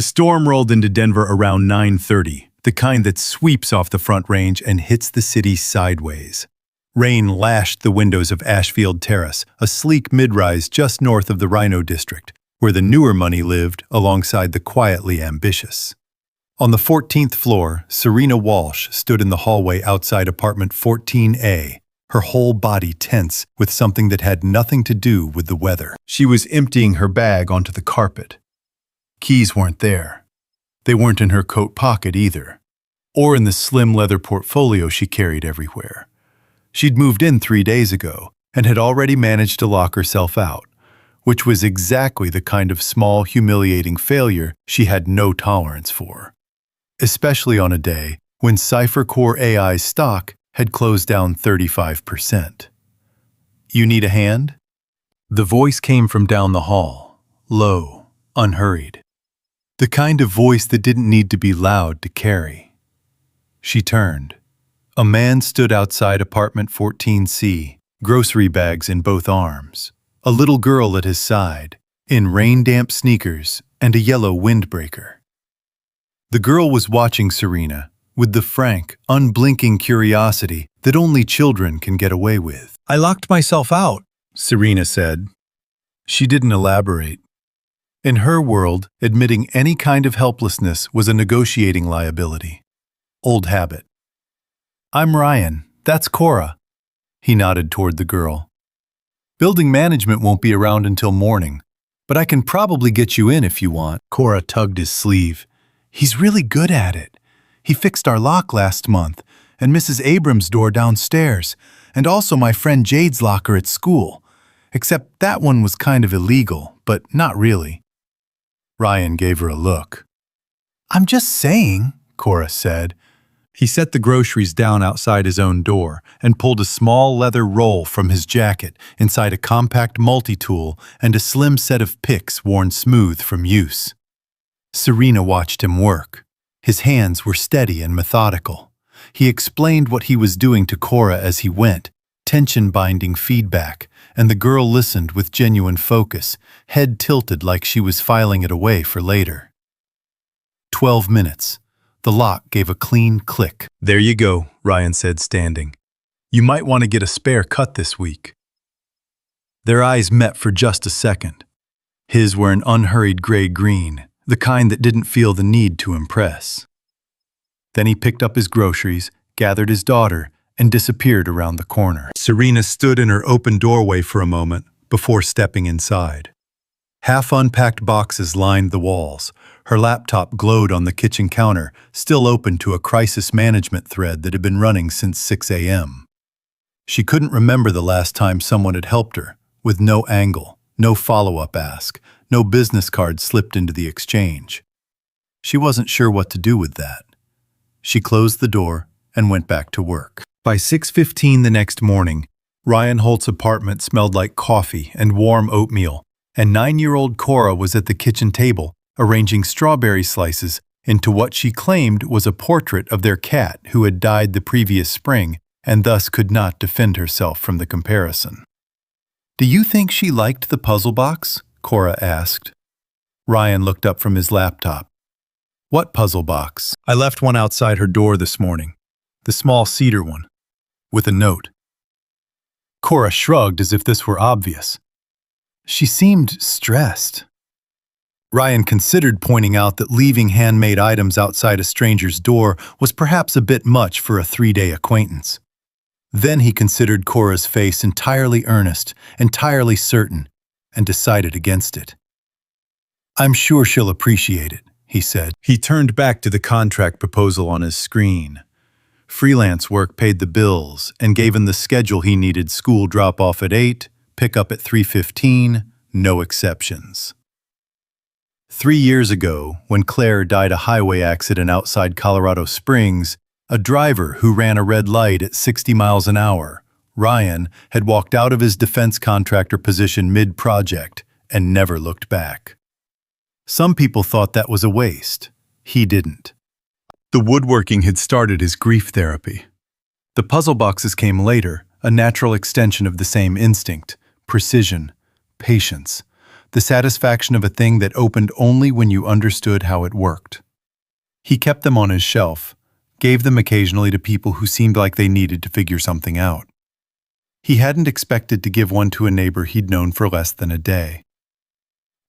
The storm rolled into Denver around 9:30, the kind that sweeps off the Front Range and hits the city sideways. Rain lashed the windows of Ashfield Terrace, a sleek mid-rise just north of the Rhino District, where the newer money lived alongside the quietly ambitious. On the 14th floor, Serena Walsh stood in the hallway outside apartment 14A, her whole body tense with something that had nothing to do with the weather. She was emptying her bag onto the carpet. Keys weren't there. They weren't in her coat pocket either, or in the slim leather portfolio she carried everywhere. She'd moved in 3 days ago and had already managed to lock herself out, which was exactly the kind of small, humiliating failure she had no tolerance for, especially on a day when Cipher Core AI's stock had closed down 35%. "You need a hand?" The voice came from down the hall, low, unhurried. The kind of voice that didn't need to be loud to carry. She turned. A man stood outside apartment 14C, grocery bags in both arms, a little girl at his side, in rain-damp sneakers and a yellow windbreaker. The girl was watching Serena with the frank, unblinking curiosity that only children can get away with. "I locked myself out," Serena said. She didn't elaborate. In her world, admitting any kind of helplessness was a negotiating liability. Old habit. "I'm Ryan. That's Cora." He nodded toward the girl. "Building management won't be around until morning, but I can probably get you in if you want." Cora tugged his sleeve. "He's really good at it. He fixed our lock last month, and Mrs. Abrams' door downstairs, and also my friend Jade's locker at school. Except that one was kind of illegal, but not really." Ryan gave her a look. "I'm just saying," Cora said. He set the groceries down outside his own door and pulled a small leather roll from his jacket inside a compact multi-tool and a slim set of picks worn smooth from use. Serena watched him work. His hands were steady and methodical. He explained what he was doing to Cora as he went, tension-binding feedback, and the girl listened with genuine focus, head tilted like she was filing it away for later. 12 minutes. The lock gave a clean click. "There you go," Ryan said, standing. "You might want to get a spare cut this week." Their eyes met for just a second. His were an unhurried gray-green, the kind that didn't feel the need to impress. Then he picked up his groceries, gathered his daughter, and disappeared around the corner. Serena stood in her open doorway for a moment before stepping inside. Half-unpacked boxes lined the walls. Her laptop glowed on the kitchen counter, still open to a crisis management thread that had been running since 6 a.m. She couldn't remember the last time someone had helped her, with no angle, no follow-up ask, no business card slipped into the exchange. She wasn't sure what to do with that. She closed the door and went back to work. By 6:15 the next morning, Ryan Holt's apartment smelled like coffee and warm oatmeal, and 9-year-old Cora was at the kitchen table, arranging strawberry slices into what she claimed was a portrait of their cat who had died the previous spring and thus could not defend herself from the comparison. "Do you think she liked the puzzle box?" Cora asked. Ryan looked up from his laptop. "What puzzle box?" "I left one outside her door this morning. The small cedar one. With a note." Cora shrugged as if this were obvious. She seemed stressed. Ryan considered pointing out that leaving handmade items outside a stranger's door was perhaps a bit much for a 3-day acquaintance. Then he considered Cora's face entirely earnest, entirely certain, and decided against it. "I'm sure she'll appreciate it," he said. He turned back to the contract proposal on his screen. Freelance work paid the bills and gave him the schedule he needed: school drop-off at 8, pick up at 3:15, no exceptions. 3 years ago, when Claire died a highway accident outside Colorado Springs, a driver who ran a red light at 60 miles an hour, Ryan, had walked out of his defense contractor position mid-project and never looked back. Some people thought that was a waste. He didn't. The woodworking had started his grief therapy. The puzzle boxes came later, a natural extension of the same instinct: precision, patience. the satisfaction of a thing that opened only when you understood how it worked. He kept them on his shelf, gave them occasionally to people who seemed like they needed to figure something out. He hadn't expected to give one to a neighbor he'd known for less than a day.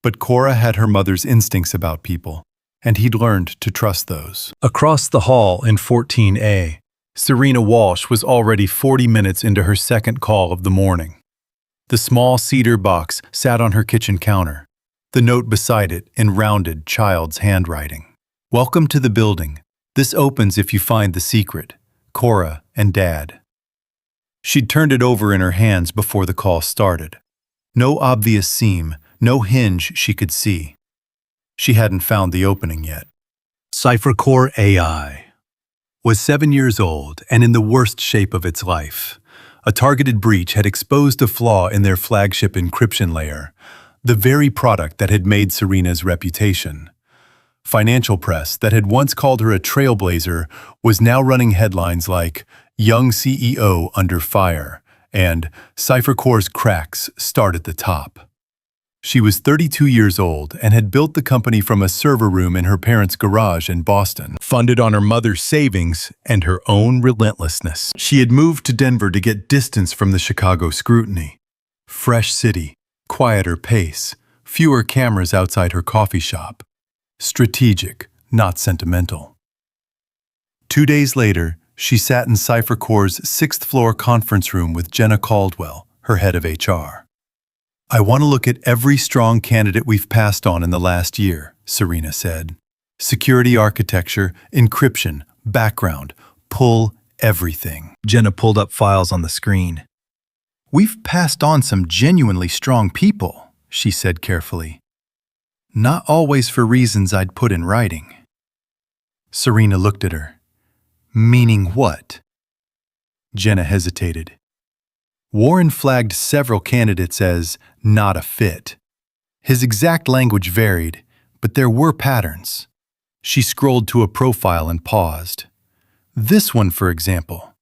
But Cora had her mother's instincts about people, and he'd learned to trust those. Across the hall in 14A, Serena Walsh was already 40 minutes into her second call of the morning. The small cedar box sat on her kitchen counter, the note beside it in rounded child's handwriting. "Welcome to the building. This opens if you find the secret. Cora and Dad." She'd turned it over in her hands before the call started. No obvious seam, no hinge she could see. She hadn't found the opening yet. Cipher Core AI was 7 years old and in the worst shape of its life. A targeted breach had exposed a flaw in their flagship encryption layer, the very product that had made Serena's reputation. Financial press that had once called her a trailblazer was now running headlines like "Young CEO Under Fire" and "Cipher Core's cracks start at the top." She was 32 years old and had built the company from a server room in her parents' garage in Boston, funded on her mother's savings and her own relentlessness. She had moved to Denver to get distance from the Chicago scrutiny. Fresh city, quieter pace, fewer cameras outside her coffee shop. Strategic, not sentimental. 2 days later, she sat in Cipher Core's 6th-floor conference room with Jenna Caldwell, her head of HR. "I want to look at every strong candidate we've passed on in the last year," Serena said. "Security architecture, encryption, background, pull everything." Jenna pulled up files on the screen. "We've passed on some genuinely strong people," she said carefully. "Not always for reasons I'd put in writing." Serena looked at her. "Meaning what?" Jenna hesitated. Warren flagged several candidates as not a fit. His exact language varied, but there were patterns. She scrolled to a profile and paused. This one, for example.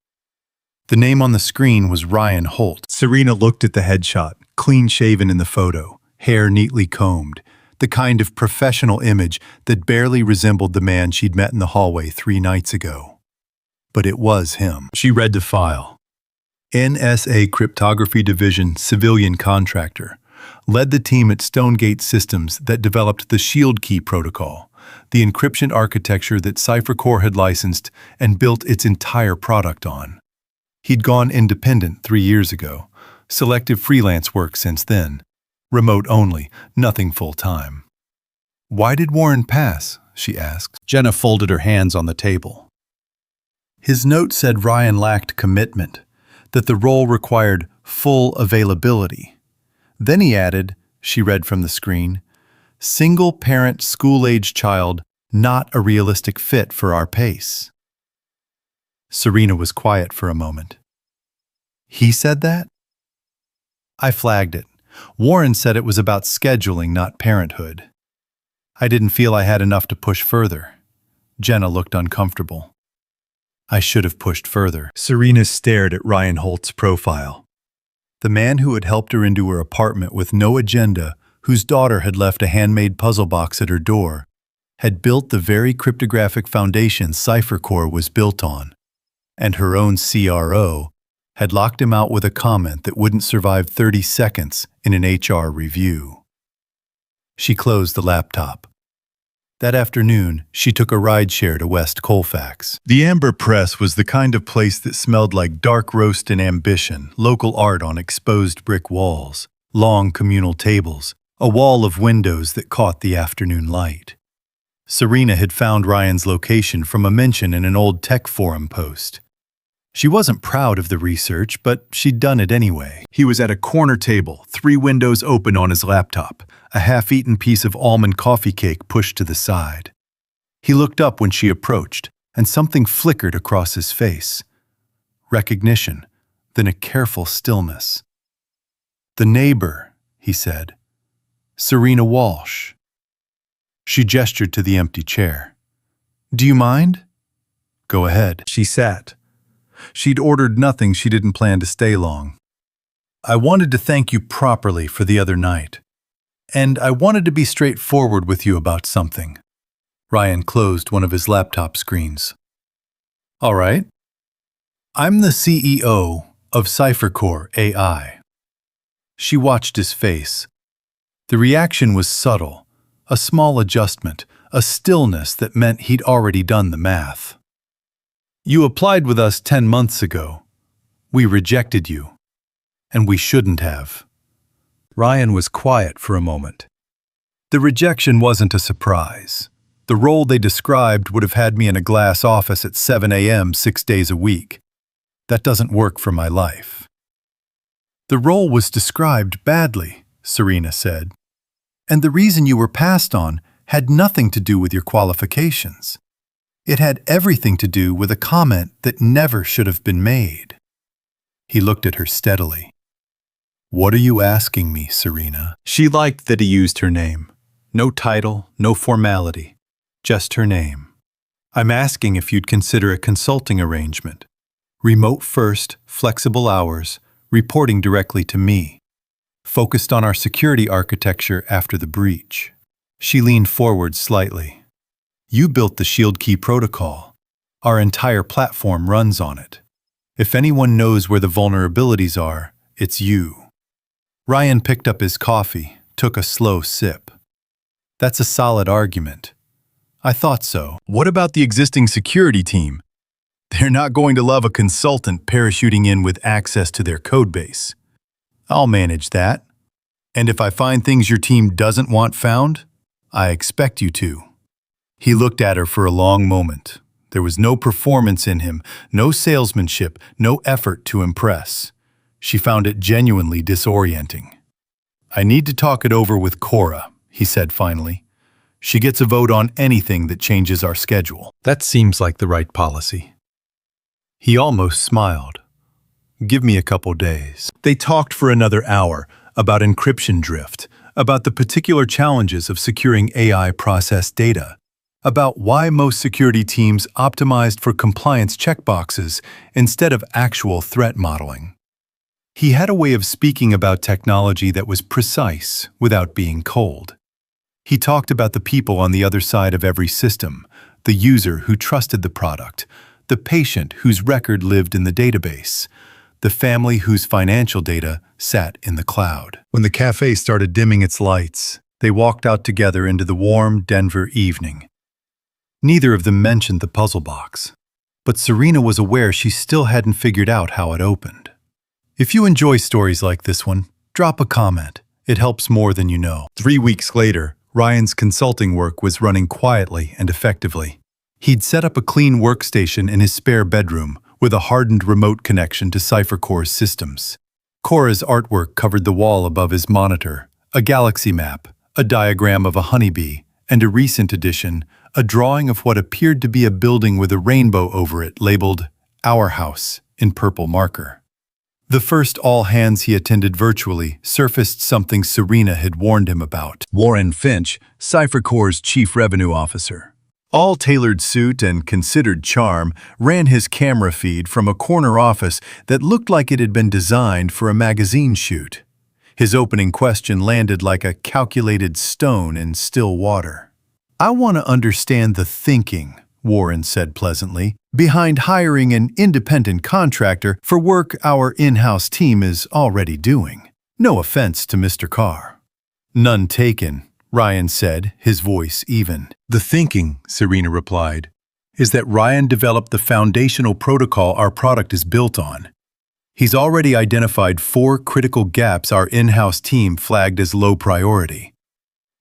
The name on the screen was Ryan Holt. Serena looked at the headshot, clean-shaven in the photo, hair neatly combed, the kind of professional image that barely resembled the man she'd met in the hallway 3 nights ago. But it was him. She read the file. NSA Cryptography Division civilian contractor, led the team at Stonegate Systems that developed the Shield Key protocol, the encryption architecture that Cipher Core had licensed and built its entire product on. He'd gone independent 3 years ago, selective freelance work since then, remote only, nothing full-time. "Why did Warren pass?" she asked. Jenna folded her hands on the table. His note said Ryan lacked commitment, that the role required full availability. Then he added, she read from the screen, "Single-parent school-age child, not a realistic fit for our pace." Serena was quiet for a moment. "He said that?" "I flagged it. Warren said it was about scheduling, not parenthood. I didn't feel I had enough to push further." Jenna looked uncomfortable. "I should have pushed further." Serena stared at Ryan Holt's profile. The man who had helped her into her apartment with no agenda, whose daughter had left a handmade puzzle box at her door, had built the very cryptographic foundation Cipher Core was built on. And her own CRO had locked him out with a comment that wouldn't survive 30 seconds in an HR review. She closed the laptop. That afternoon, she took a rideshare to West Colfax. The Amber Press was the kind of place that smelled like dark roast and ambition, local art on exposed brick walls, long communal tables, a wall of windows that caught the afternoon light. Serena had found Ryan's location from a mention in an old tech forum post. She wasn't proud of the research, but she'd done it anyway. He was at a corner table, 3 windows open on his laptop, a half-eaten piece of almond coffee cake pushed to the side. He looked up when she approached, and something flickered across his face. Recognition, then a careful stillness. "The neighbor," he said. "Serena Walsh." She gestured to the empty chair. "Do you mind?" "Go ahead." She sat. She'd ordered nothing she didn't plan to stay long. "I wanted to thank you properly for the other night. And I wanted to be straightforward with you about something. Ryan closed one of his laptop screens. All right. I'm the CEO of CipherCore AI. She watched his face. The reaction was subtle, a small adjustment, a stillness that meant he'd already done the math. You applied with us 10 months ago. We rejected you. And we shouldn't have. Ryan was quiet for a moment. The rejection wasn't a surprise. The role they described would have had me in a glass office at 7 a.m. 6 days a week. That doesn't work for my life. The role was described badly, Serena said. And the reason you were passed on had nothing to do with your qualifications. It had everything to do with a comment that never should have been made. He looked at her steadily. What are you asking me, Serena? She liked that he used her name. No title, no formality, just her name. I'm asking if you'd consider a consulting arrangement. Remote first, flexible hours, reporting directly to me. Focused on our security architecture after the breach. She leaned forward slightly. You built the Shield Key protocol. Our entire platform runs on it. If anyone knows where the vulnerabilities are, it's you. Ryan picked up his coffee, took a slow sip. That's a solid argument. I thought so. What about the existing security team? They're not going to love a consultant parachuting in with access to their codebase. I'll manage that. And if I find things your team doesn't want found, I expect you to. He looked at her for a long moment. There was no performance in him, no salesmanship, no effort to impress. She found it genuinely disorienting. I need to talk it over with Cora, he said finally. She gets a vote on anything that changes our schedule. That seems like the right policy. He almost smiled. Give me a couple days. They talked for another hour about encryption drift, about the particular challenges of securing AI processed data, about why most security teams optimized for compliance checkboxes instead of actual threat modeling. He had a way of speaking about technology that was precise without being cold. He talked about the people on the other side of every system, the user who trusted the product, the patient whose record lived in the database, the family whose financial data sat in the cloud. When the cafe started dimming its lights, they walked out together into the warm Denver evening. Neither of them mentioned the puzzle box, but Serena was aware she still hadn't figured out how it opened. If you enjoy stories like this one, drop a comment. It helps more than you know. 3 weeks later, Ryan's consulting work was running quietly and effectively. He'd set up a clean workstation in his spare bedroom with a hardened remote connection to CipherCore's systems. Cora's artwork covered the wall above his monitor, a galaxy map, a diagram of a honeybee, and a recent addition, a drawing of what appeared to be a building with a rainbow over it labeled Our House in purple marker. The first all-hands he attended virtually surfaced something Serena had warned him about. Warren Finch, CipherCore's chief revenue officer. All tailored suit and considered charm, ran his camera feed from a corner office that looked like it had been designed for a magazine shoot. His opening question landed like a calculated stone in still water. I want to understand the thinking, Warren said pleasantly, behind hiring an independent contractor for work our in-house team is already doing. No offense to Mr. Carr. None taken, Ryan said, his voice even. The thinking, Serena replied, is that Ryan developed the foundational protocol our product is built on. He's already identified 4 critical gaps our in-house team flagged as low priority.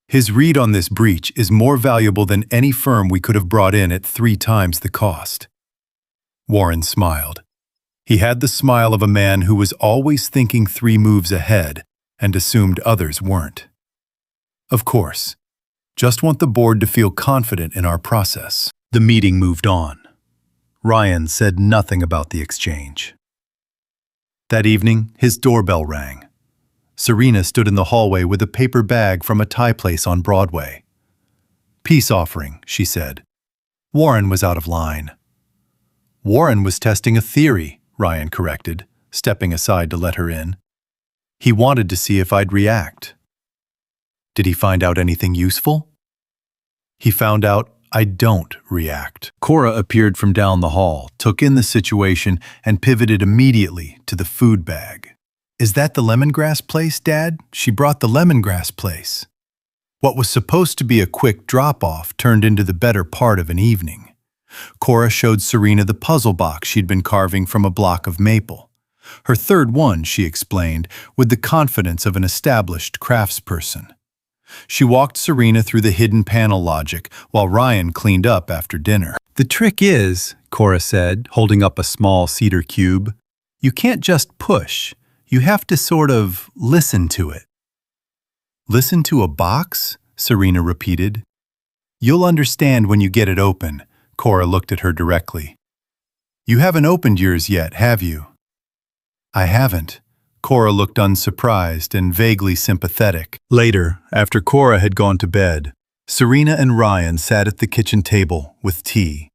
His read on this breach is more valuable than any firm we could have brought in at 3 times the cost. Warren smiled. He had the smile of a man who was always thinking 3 moves ahead and assumed others weren't. Of course. Just want the board to feel confident in our process. The meeting moved on. Ryan said nothing about the exchange. That evening, his doorbell rang. Serena stood in the hallway with a paper bag from a Thai place on Broadway. Peace offering, she said. Warren was out of line. Warren was testing a theory, Ryan corrected, stepping aside to let her in. He wanted to see if I'd react. Did he find out anything useful? He found out I don't react. Cora appeared from down the hall, took in the situation, and pivoted immediately to the food bag. Is that the lemongrass place, Dad? She brought the lemongrass place. What was supposed to be a quick drop-off turned into the better part of an evening. Cora showed Serena the puzzle box she'd been carving from a block of maple. Her third one, she explained, with the confidence of an established craftsperson. She walked Serena through the hidden panel logic while Ryan cleaned up after dinner. The trick is, Cora said, holding up a small cedar cube, you can't just push. You have to sort of listen to it. Listen to a box? Serena repeated. You'll understand when you get it open. Cora looked at her directly. You haven't opened yours yet, have you? I haven't. Cora looked unsurprised and vaguely sympathetic. Later, after Cora had gone to bed, Serena and Ryan sat at the kitchen table with tea,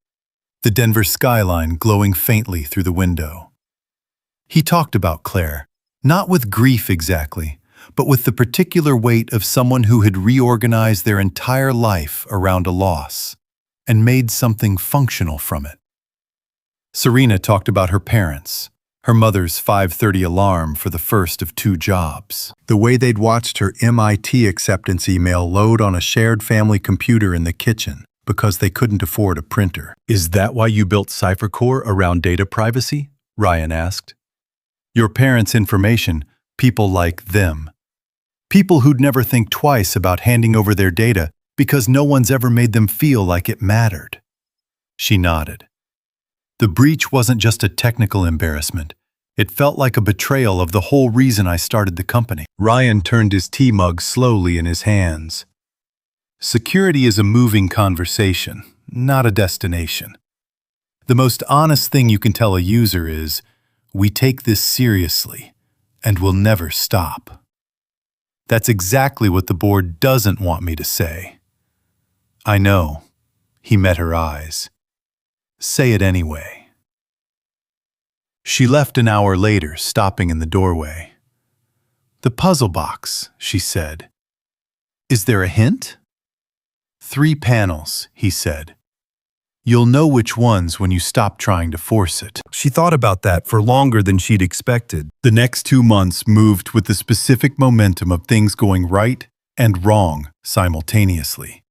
the Denver skyline glowing faintly through the window. He talked about Claire, not with grief exactly, but with the particular weight of someone who had reorganized their entire life around a loss and made something functional from it. Serena talked about her parents, her mother's 5:30 alarm for the first of 2 jobs, the way they'd watched her MIT acceptance email load on a shared family computer in the kitchen because they couldn't afford a printer. Is that why you built CipherCore around data privacy? Ryan asked. Your parents' information, people like them. People who'd never think twice about handing over their data because no one's ever made them feel like it mattered. She nodded. The breach wasn't just a technical embarrassment. It felt like a betrayal of the whole reason I started the company. Ryan turned his tea mug slowly in his hands. Security is a moving conversation, not a destination. The most honest thing you can tell a user is, we take this seriously, and we'll never stop. That's exactly what the board doesn't want me to say. I know. He met her eyes. Say it anyway. She left an hour later, stopping in the doorway. The puzzle box, she said. Is there a hint? 3 panels, he said. You'll know which ones when you stop trying to force it. She thought about that for longer than she'd expected. The next 2 months moved with the specific momentum of things going right and wrong simultaneously.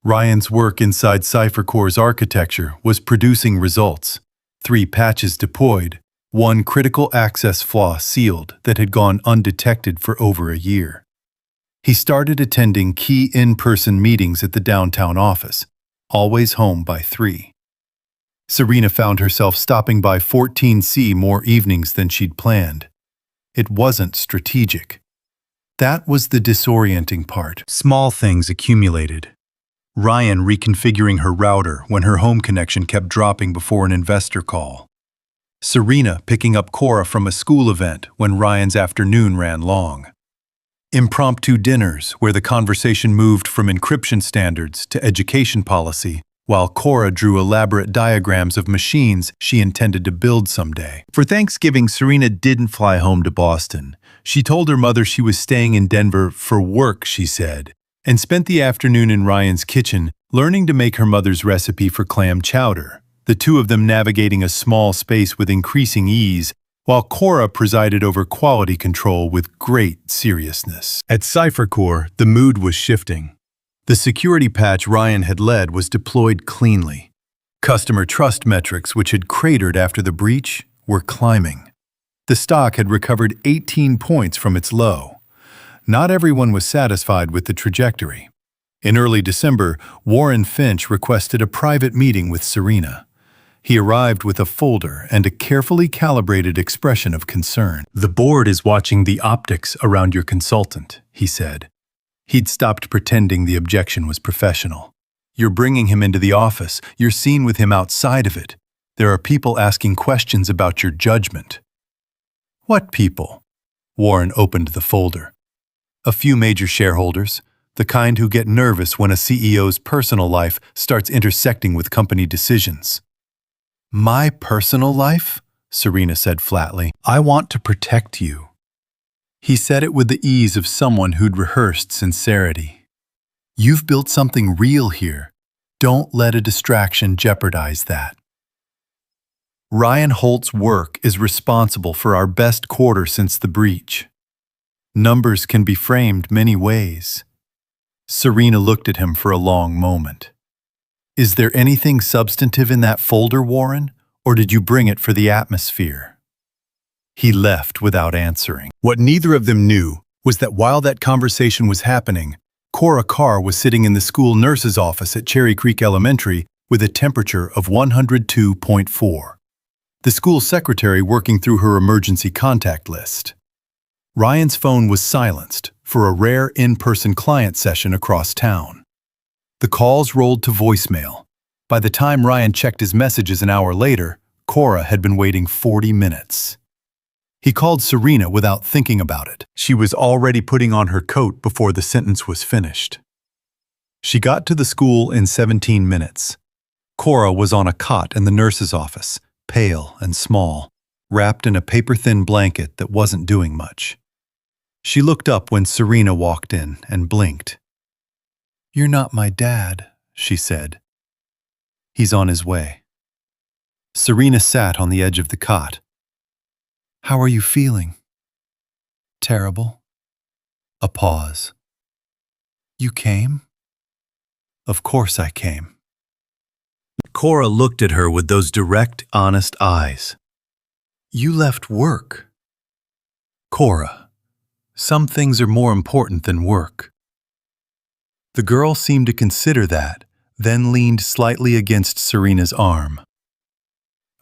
Ryan's work inside CipherCore's architecture was producing results. 3 patches deployed, 1 critical access flaw sealed that had gone undetected for over a year. He started attending key in-person meetings at the downtown office, always home by 3. Serena found herself stopping by 14C more evenings than she'd planned. It wasn't strategic. That was the disorienting part. Small things accumulated. Ryan reconfiguring her router when her home connection kept dropping before an investor call. Serena picking up Cora from a school event when Ryan's afternoon ran long. Impromptu dinners where the conversation moved from encryption standards to education policy, while Cora drew elaborate diagrams of machines she intended to build someday. For Thanksgiving, Serena didn't fly home to Boston. She told her mother she was staying in Denver for work, she said, and spent the afternoon in Ryan's kitchen learning to make her mother's recipe for clam chowder, the 2 of them navigating a small space with increasing ease, while Cora presided over quality control with great seriousness. At CipherCore, the mood was shifting. The security patch Ryan had led was deployed cleanly. Customer trust metrics, which had cratered after the breach, were climbing. The stock had recovered 18 points from its low. Not everyone was satisfied with the trajectory. In early December, Warren Finch requested a private meeting with Serena. He arrived with a folder and a carefully calibrated expression of concern. The board is watching the optics around your consultant, he said. He'd stopped pretending the objection was professional. You're bringing him into the office. You're seen with him outside of it. There are people asking questions about your judgment. What people? Warren opened the folder. A few major shareholders, the kind who get nervous when a CEO's personal life starts intersecting with company decisions. My personal life? Serena said flatly. I want to protect you. He said it with the ease of someone who'd rehearsed sincerity. You've built something real here. Don't let a distraction jeopardize that. Ryan Holt's work is responsible for our best quarter since the breach. Numbers can be framed many ways. Serena looked at him for a long moment. Is there anything substantive in that folder, Warren, or did you bring it for the atmosphere? He left without answering. What neither of them knew was that while that conversation was happening, Cora Carr was sitting in the school nurse's office at Cherry Creek Elementary with a temperature of 102.4. The school secretary working through her emergency contact list. Ryan's phone was silenced for a rare in-person client session across town. The calls rolled to voicemail. By the time Ryan checked his messages an hour later, Cora had been waiting 40 minutes. He called Serena without thinking about it. She was already putting on her coat before the sentence was finished. She got to the school in 17 minutes. Cora was on a cot in the nurse's office, pale and small, wrapped in a paper-thin blanket that wasn't doing much. She looked up when Serena walked in and blinked. "You're not my dad," she said. "He's on his way." Serena sat on the edge of the cot. "How are you feeling?" "Terrible." A pause. "You came?" "Of course I came." Cora looked at her with those direct, honest eyes. "You left work." "Cora, some things are more important than work." The girl seemed to consider that, then leaned slightly against Serena's arm.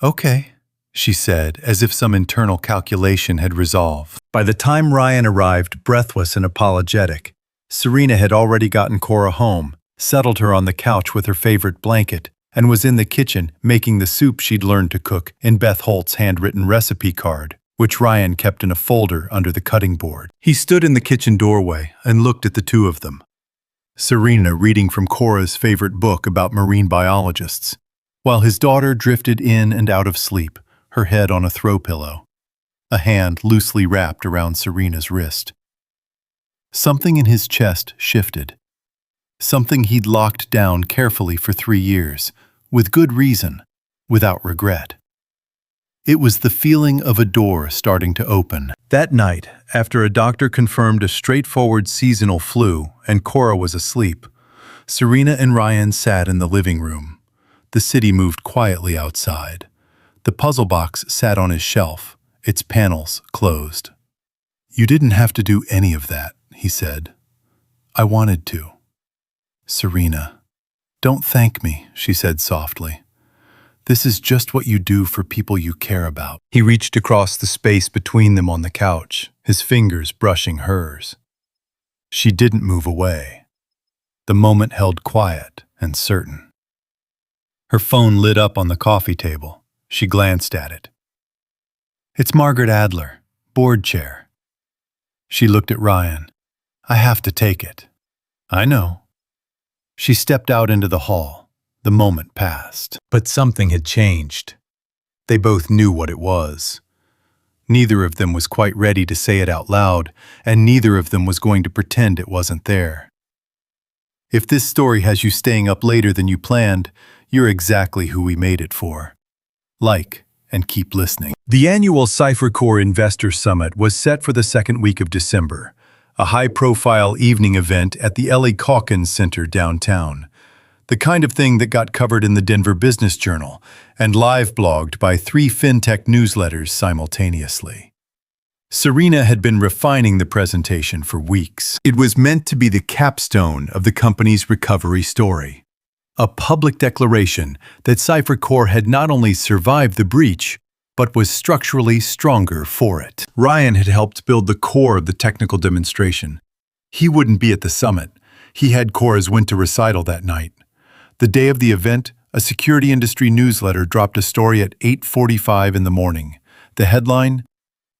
"Okay," she said, as if some internal calculation had resolved. By the time Ryan arrived, breathless and apologetic, Serena had already gotten Cora home, settled her on the couch with her favorite blanket, and was in the kitchen making the soup she'd learned to cook in Beth Holt's handwritten recipe card, which Ryan kept in a folder under the cutting board. He stood in the kitchen doorway and looked at the two of them. Serena reading from Cora's favorite book about marine biologists, while his daughter drifted in and out of sleep, her head on a throw pillow, a hand loosely wrapped around Serena's wrist. Something in his chest shifted. Something he'd locked down carefully for 3 years, with good reason, without regret. It was the feeling of a door starting to open. That night, after a doctor confirmed a straightforward seasonal flu and Cora was asleep, Serena and Ryan sat in the living room. The city moved quietly outside. The puzzle box sat on his shelf, its panels closed. "You didn't have to do any of that," he said. "I wanted to." "Serena, don't thank me," she said softly. "This is just what you do for people you care about." He reached across the space between them on the couch, his fingers brushing hers. She didn't move away. The moment held quiet and certain. Her phone lit up on the coffee table. She glanced at it. "It's Margaret Adler, board chair." She looked at Ryan. "I have to take it." "I know." She stepped out into the hall. The moment passed. But something had changed. They both knew what it was. Neither of them was quite ready to say it out loud, and neither of them was going to pretend it wasn't there. If this story has you staying up later than you planned, you're exactly who we made it for. Like and keep listening. The annual Cipher Core Investor Summit was set for the second week of December, a high-profile evening event at the Ellie Calkins Center downtown. The kind of thing that got covered in the Denver Business Journal and live blogged by 3 fintech newsletters simultaneously. Serena had been refining the presentation for weeks. It was meant to be the capstone of the company's recovery story. A public declaration that Cipher Core had not only survived the breach, but was structurally stronger for it. Ryan had helped build the core of the technical demonstration. He wouldn't be at the summit. He had Cora's winter recital that night. The day of the event, a security industry newsletter dropped a story at 8:45 in the morning. The headline,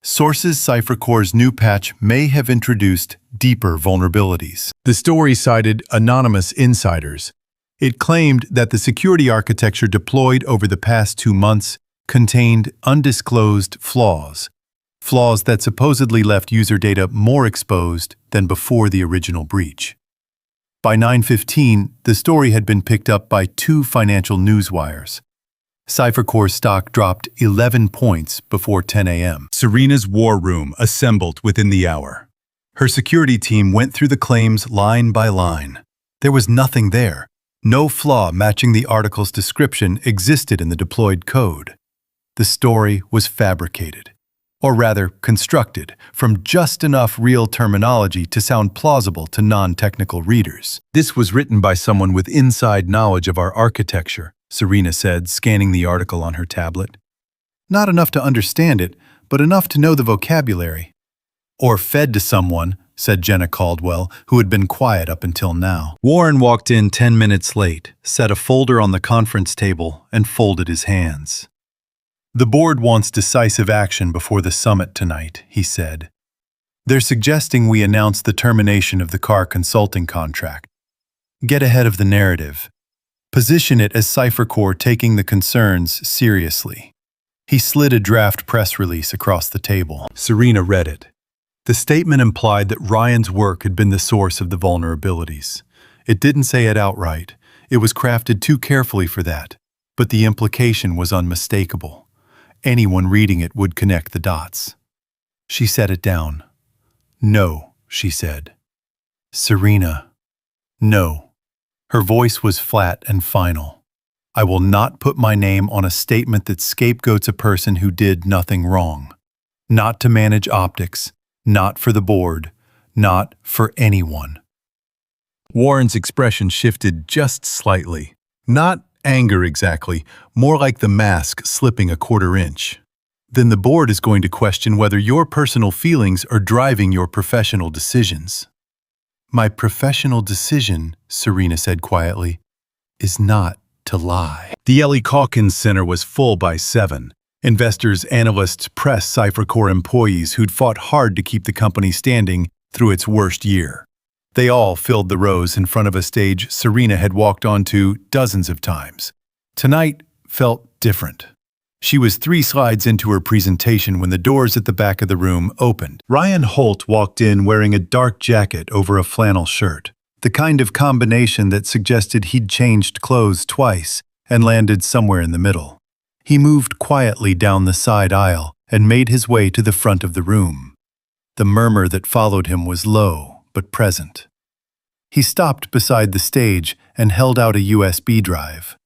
"Sources Cipher Core's new patch may have introduced deeper vulnerabilities." The story cited anonymous insiders. It claimed that the security architecture deployed over the past 2 months contained undisclosed flaws, flaws that supposedly left user data more exposed than before the original breach. By 9:15, the story had been picked up by 2 financial newswires. CipherCore stock dropped 11 points before 10 a.m. Serena's war room assembled within the hour. Her security team went through the claims line by line. There was nothing there. No flaw matching the article's description existed in the deployed code. The story was fabricated, or rather constructed, from just enough real terminology to sound plausible to non-technical readers. This was written by someone with inside knowledge of our architecture, Serena said, scanning the article on her tablet. Not enough to understand it, but enough to know the vocabulary. Or fed to someone, said Jenna Caldwell, who had been quiet up until now. Warren walked in 10 minutes late, set a folder on the conference table, and folded his hands. The board wants decisive action before the summit tonight, he said. They're suggesting we announce the termination of the car consulting contract. Get ahead of the narrative. Position it as CipherCore taking the concerns seriously. He slid a draft press release across the table. Serena read it. The statement implied that Ryan's work had been the source of the vulnerabilities. It didn't say it outright. It was crafted too carefully for that, but the implication was unmistakable. Anyone reading it would connect the dots. She set it down. No, she said. Serena. No. Her voice was flat and final. I will not put my name on a statement that scapegoats a person who did nothing wrong. Not to manage optics, not for the board, not for anyone. Warren's expression shifted just slightly. Not anger exactly, more like the mask slipping a quarter inch. Then the board is going to question whether your personal feelings are driving your professional decisions. My professional decision, Serena said quietly, is not to lie. The Ellie Calkins Center was full by 7. Investors, analysts, press, CipherCore employees who'd fought hard to keep the company standing through its worst year. They all filled the rows in front of a stage Serena had walked onto dozens of times. Tonight felt different. She was 3 slides into her presentation when the doors at the back of the room opened. Ryan Holt walked in wearing a dark jacket over a flannel shirt, the kind of combination that suggested he'd changed clothes twice and landed somewhere in the middle. He moved quietly down the side aisle and made his way to the front of the room. The murmur that followed him was low but present. He stopped beside the stage and held out a USB drive.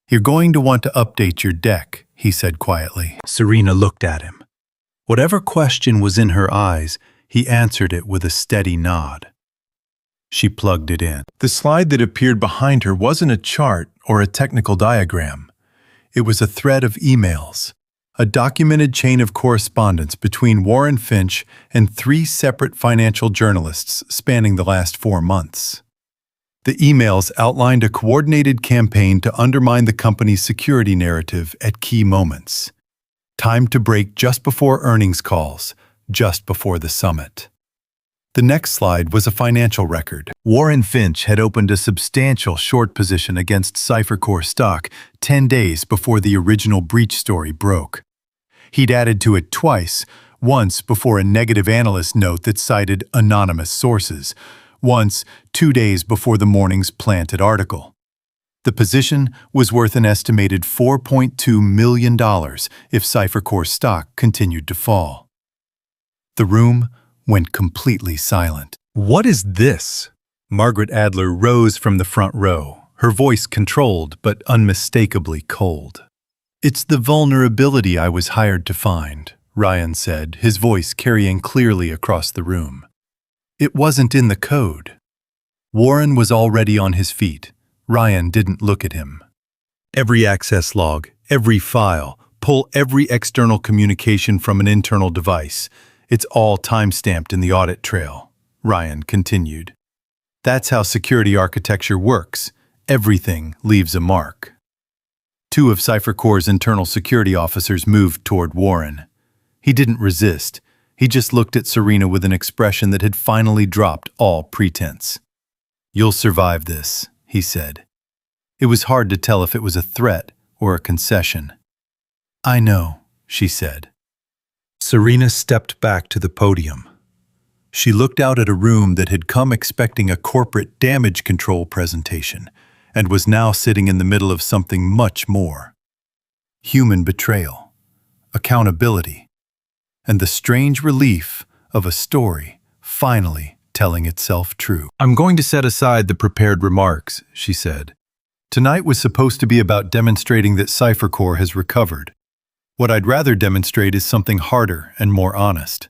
You're going to want to update your deck, he said quietly. Serena looked at him. Whatever question was in her eyes, he answered it with a steady nod. She plugged it in. The slide that appeared behind her wasn't a chart or a technical diagram. It was a thread of emails, a documented chain of correspondence between Warren Finch and 3 separate financial journalists spanning the last 4 months. The emails outlined a coordinated campaign to undermine the company's security narrative at key moments. Timed to break just before earnings calls, just before the summit. The next slide was a financial record. Warren Finch had opened a substantial short position against CipherCore stock 10 days before the original breach story broke. He'd added to it twice, once before a negative analyst note that cited anonymous sources, once 2 days before the morning's planted article. The position was worth an estimated $4.2 million if CipherCore stock continued to fall. The room went completely silent. What is this? Margaret Adler rose from the front row, her voice controlled but unmistakably cold. It's the vulnerability I was hired to find, Ryan said, his voice carrying clearly across the room. It wasn't in the code. Warren was already on his feet. Ryan didn't look at him. Every access log, every file, pull every external communication from an internal device. It's all time-stamped in the audit trail, Ryan continued. That's how security architecture works. Everything leaves a mark. 2 of CipherCore's internal security officers moved toward Warren. He didn't resist. He just looked at Serena with an expression that had finally dropped all pretense. You'll survive this, he said. It was hard to tell if it was a threat or a concession. I know, she said. Serena stepped back to the podium. She looked out at a room that had come expecting a corporate damage control presentation and was now sitting in the middle of something much more. Human betrayal, accountability, and the strange relief of a story finally telling itself true. "I'm going to set aside the prepared remarks," she said. "Tonight was supposed to be about demonstrating that Cypher Core has recovered. What I'd rather demonstrate is something harder and more honest."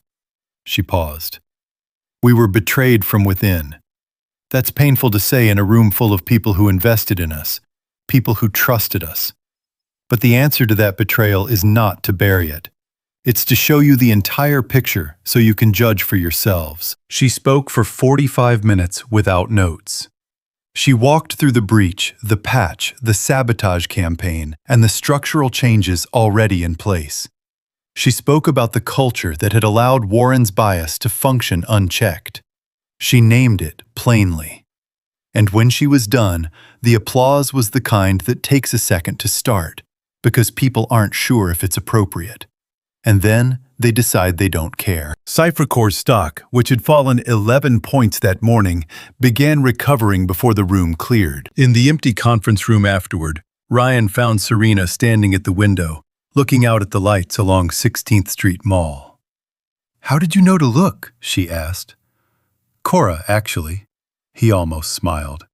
She paused. "We were betrayed from within. That's painful to say in a room full of people who invested in us, people who trusted us. But the answer to that betrayal is not to bury it. It's to show you the entire picture so you can judge for yourselves." She spoke for 45 minutes without notes. She walked through the breach, the patch, the sabotage campaign, and the structural changes already in place. She spoke about the culture that had allowed Warren's bias to function unchecked. She named it plainly. And when she was done, the applause was the kind that takes a second to start, because people aren't sure if it's appropriate. And then they decide they don't care. Cypher Core's stock, which had fallen 11 points that morning, began recovering before the room cleared. In the empty conference room afterward, Ryan found Serena standing at the window, looking out at the lights along 16th Street Mall. "How did you know to look?" she asked. "Cora, actually." He almost smiled.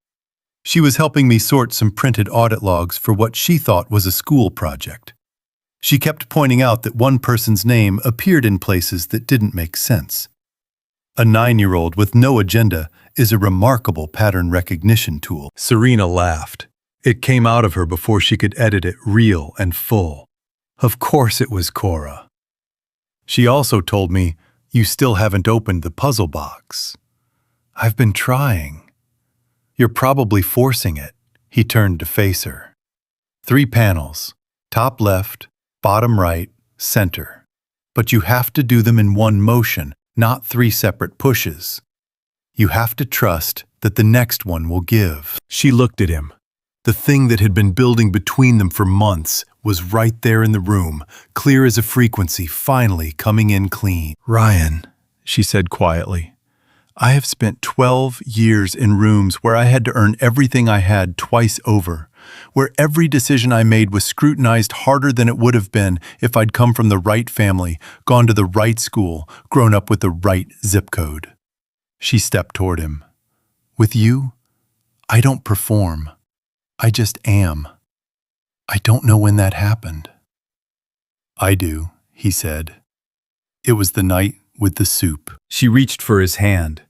"She was helping me sort some printed audit logs for what she thought was a school project. She kept pointing out that one person's name appeared in places that didn't make sense. A 9-year-old with no agenda is a remarkable pattern recognition tool." Serena laughed. It came out of her before she could edit it real and full. "Of course it was Cora. She also told me, you still haven't opened the puzzle box." "I've been trying." "You're probably forcing it." He turned to face her. 3 panels, top left, bottom right, center. But you have to do them in one motion, not 3 separate pushes. You have to trust that the next one will give. She looked at him. The thing that had been building between them for months was right there in the room, clear as a frequency, finally coming in clean. "Ryan," she said quietly, "I have spent 12 years in rooms where I had to earn everything I had twice over, where every decision I made was scrutinized harder than it would have been if I'd come from the right family, gone to the right school, grown up with the right zip code." She stepped toward him. "With you, I don't perform. I just am. I don't know when that happened." "I do," he said. "It was the night with the soup." She reached for his hand,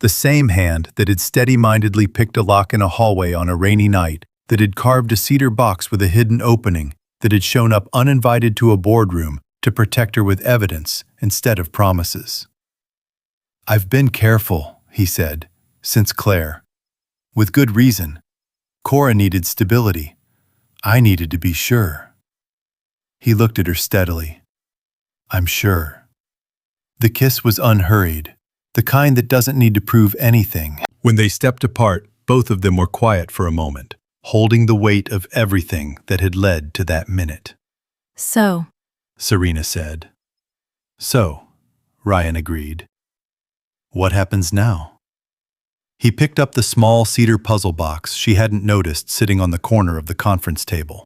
the same hand that had steady-mindedly picked a lock in a hallway on a rainy night, that had carved a cedar box with a hidden opening, that had shown up uninvited to a boardroom to protect her with evidence instead of promises. "I've been careful," he said, "since Claire. With good reason. Cora needed stability. I needed to be sure." He looked at her steadily. "I'm sure." The kiss was unhurried, the kind that doesn't need to prove anything. When they stepped apart, both of them were quiet for a moment, holding the weight of everything that had led to that minute. "So," Serena said. "So," Ryan agreed. "What happens now?" He picked up the small cedar puzzle box she hadn't noticed sitting on the corner of the conference table.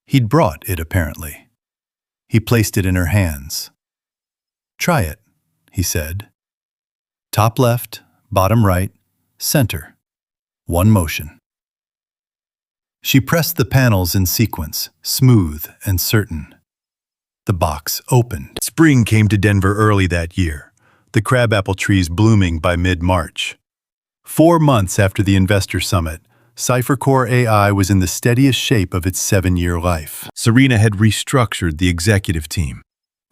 He'd brought it, apparently. He placed it in her hands. "Try it," he said. "Top left, bottom right, center. One motion." She pressed the panels in sequence, smooth and certain. The box opened. Spring came to Denver early that year, the crabapple trees blooming by mid-March. 4 months after the investor summit, Cypher Core AI was in the steadiest shape of its 7-year life. Serena had restructured the executive team.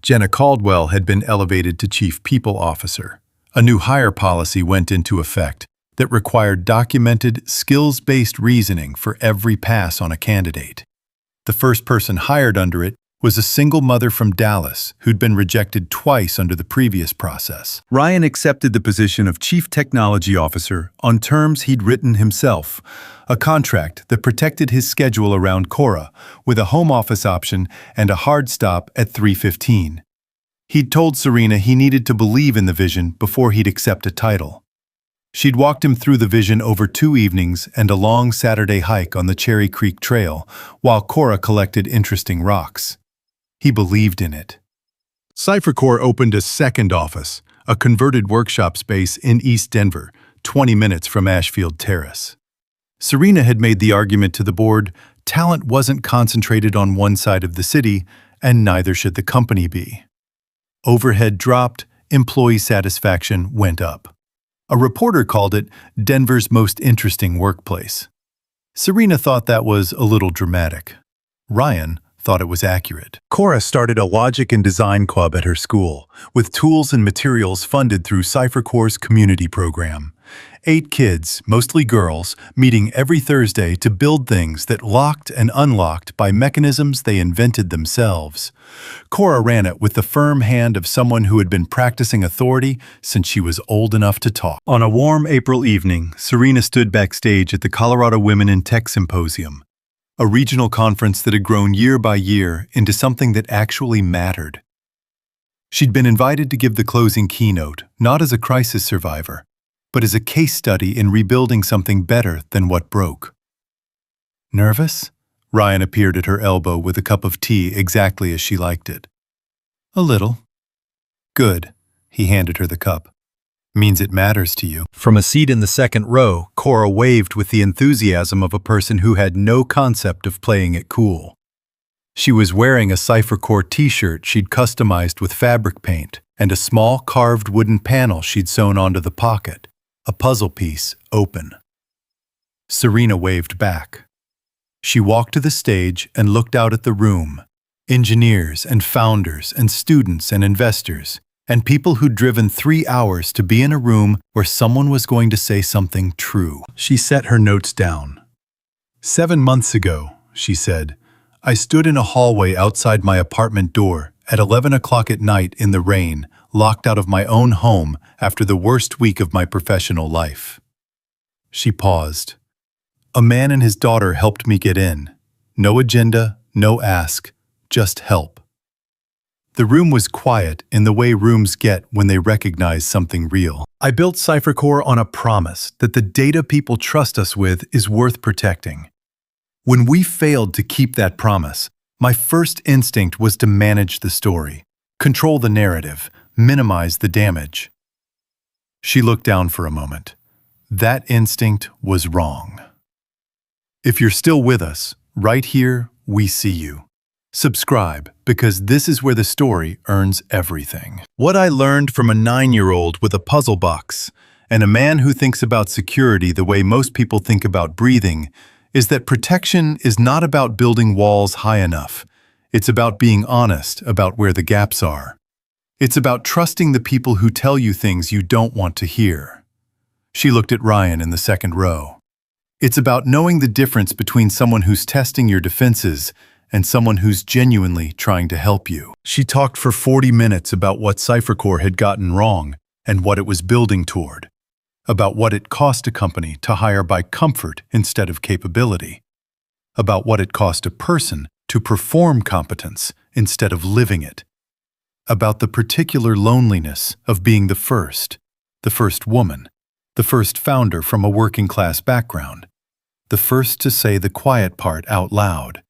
Jenna Caldwell had been elevated to Chief People Officer. A new hire policy went into effect that required documented, skills-based reasoning for every pass on a candidate. The first person hired under it was a single mother from Dallas who'd been rejected twice under the previous process. Ryan accepted the position of Chief Technology Officer on terms he'd written himself, a contract that protected his schedule around Cora, with a home office option and a hard stop at 3:15. He'd told Serena he needed to believe in the vision before he'd accept a title. She'd walked him through the vision over 2 evenings and a long Saturday hike on the Cherry Creek Trail, while Cora collected interesting rocks. He believed in it. CipherCore opened a second office, a converted workshop space in East Denver, 20 minutes from Ashfield Terrace. Serena had made the argument to the board, talent wasn't concentrated on one side of the city, and neither should the company be. Overhead dropped, employee satisfaction went up. A reporter called it Denver's most interesting workplace. Serena thought that was a little dramatic. Ryan thought it was accurate. Cora started a logic and design club at her school, with tools and materials funded through CipherCore's community program. 8 kids, mostly girls, meeting every Thursday to build things that locked and unlocked by mechanisms they invented themselves. Cora ran it with the firm hand of someone who had been practicing authority since she was old enough to talk. On a warm April evening, Serena stood backstage at the Colorado Women in Tech Symposium, a regional conference that had grown year by year into something that actually mattered. She'd been invited to give the closing keynote, not as a crisis survivor, but as a case study in rebuilding something better than what broke. Nervous? Ryan appeared at her elbow with a cup of tea exactly as she liked it. A little. Good. He handed her the cup. Means it matters to you. From a seat in the second row, Cora waved with the enthusiasm of a person who had no concept of playing it cool. She was wearing a CipherCore t-shirt she'd customized with fabric paint and a small carved wooden panel she'd sewn onto the pocket, a puzzle piece open. Serena waved back. She walked to the stage and looked out at the room, engineers and founders and students and investors, and people who'd driven 3 hours to be in a room where someone was going to say something true. She set her notes down. 7 months ago, she said, I stood in a hallway outside my apartment door at 11 o'clock at night in the rain, locked out of my own home after the worst week of my professional life. She paused. A man and his daughter helped me get in. No agenda, no ask, just help. The room was quiet in the way rooms get when they recognize something real. I built CipherCore on a promise that the data people trust us with is worth protecting. When we failed to keep that promise, my first instinct was to manage the story, control the narrative, minimize the damage. She looked down for a moment. That instinct was wrong. If you're still with us, right here, we see you. Subscribe, because this is where the story earns everything. What I learned from a 9-year-old with a puzzle box and a man who thinks about security the way most people think about breathing is that protection is not about building walls high enough. It's about being honest about where the gaps are. It's about trusting the people who tell you things you don't want to hear. She looked at Ryan in the second row. It's about knowing the difference between someone who's testing your defenses and someone who's genuinely trying to help you. She talked for 40 minutes about what CipherCore had gotten wrong and what it was building toward, about what it cost a company to hire by comfort instead of capability, about what it cost a person to perform competence instead of living it, about the particular loneliness of being the first woman, the first founder from a working-class background, the first to say the quiet part out loud,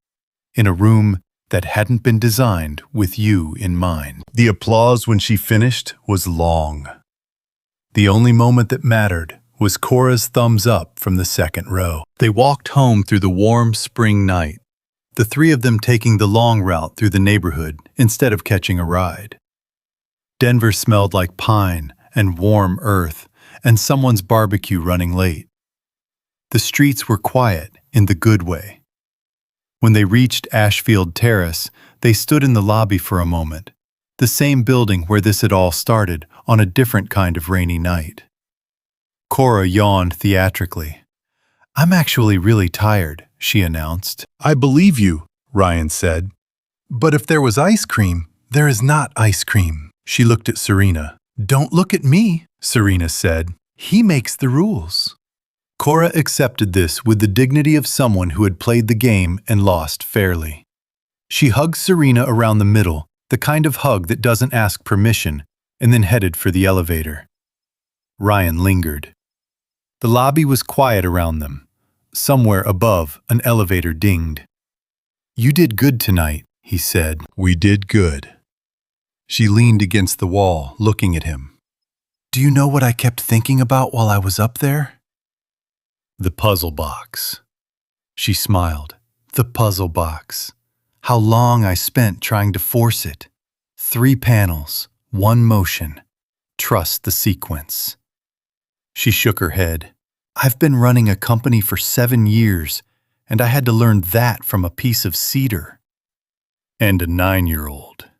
in a room that hadn't been designed with you in mind. The applause when she finished was long. The only moment that mattered was Cora's thumbs up from the second row. They walked home through the warm spring night, the 3 of them taking the long route through the neighborhood instead of catching a ride. Denver smelled like pine and warm earth and someone's barbecue running late. The streets were quiet in the good way. When they reached Ashfield Terrace, they stood in the lobby for a moment, the same building where this had all started on a different kind of rainy night. Cora yawned theatrically. I'm actually really tired, she announced. I believe you, Ryan said. But if there was ice cream, there is not ice cream. She looked at Serena. Don't look at me, Serena said. He makes the rules. Cora accepted this with the dignity of someone who had played the game and lost fairly. She hugged Serena around the middle, the kind of hug that doesn't ask permission, and then headed for the elevator. Ryan lingered. The lobby was quiet around them. Somewhere above, an elevator dinged. "You did good tonight," he said. "We did good." She leaned against the wall, looking at him. "Do you know what I kept thinking about while I was up there?" "The puzzle box." She smiled. "The puzzle box. How long I spent trying to force it. 3 panels, 1 motion. Trust the sequence." She shook her head. "I've been running a company for 7 years, and I had to learn that from a piece of cedar." "And a 9-year-old.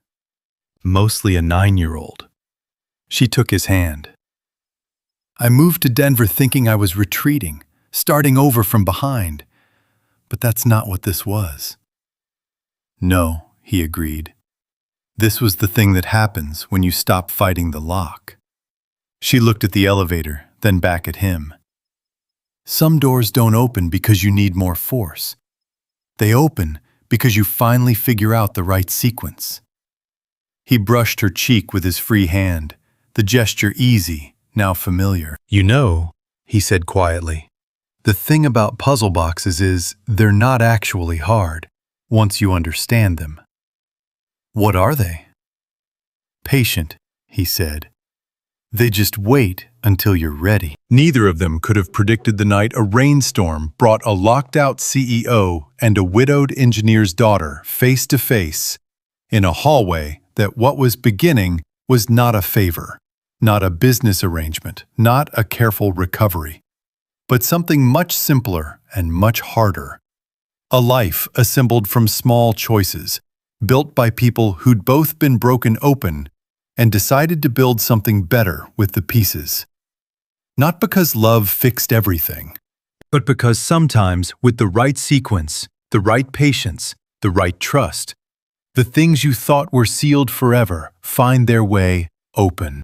Mostly a 9-year-old. She took his hand. "I moved to Denver thinking I was retreating, starting over from behind. But that's not what this was." "No," he agreed. "This was the thing that happens when you stop fighting the lock." She looked at the elevator, then back at him. "Some doors don't open because you need more force. They open because you finally figure out the right sequence." He brushed her cheek with his free hand, the gesture easy, now familiar. "You know," he said quietly, "the thing about puzzle boxes is they're not actually hard, once you understand them." "What are they?" "Patient," he said. "They just wait until you're ready." Neither of them could have predicted the night a rainstorm brought a locked-out CEO and a widowed engineer's daughter face to face in a hallway that what was beginning was not a favor, not a business arrangement, not a careful recovery, but something much simpler and much harder. A life assembled from small choices, built by people who'd both been broken open and decided to build something better with the pieces. Not because love fixed everything, but because sometimes with the right sequence, the right patience, the right trust, the things you thought were sealed forever find their way open.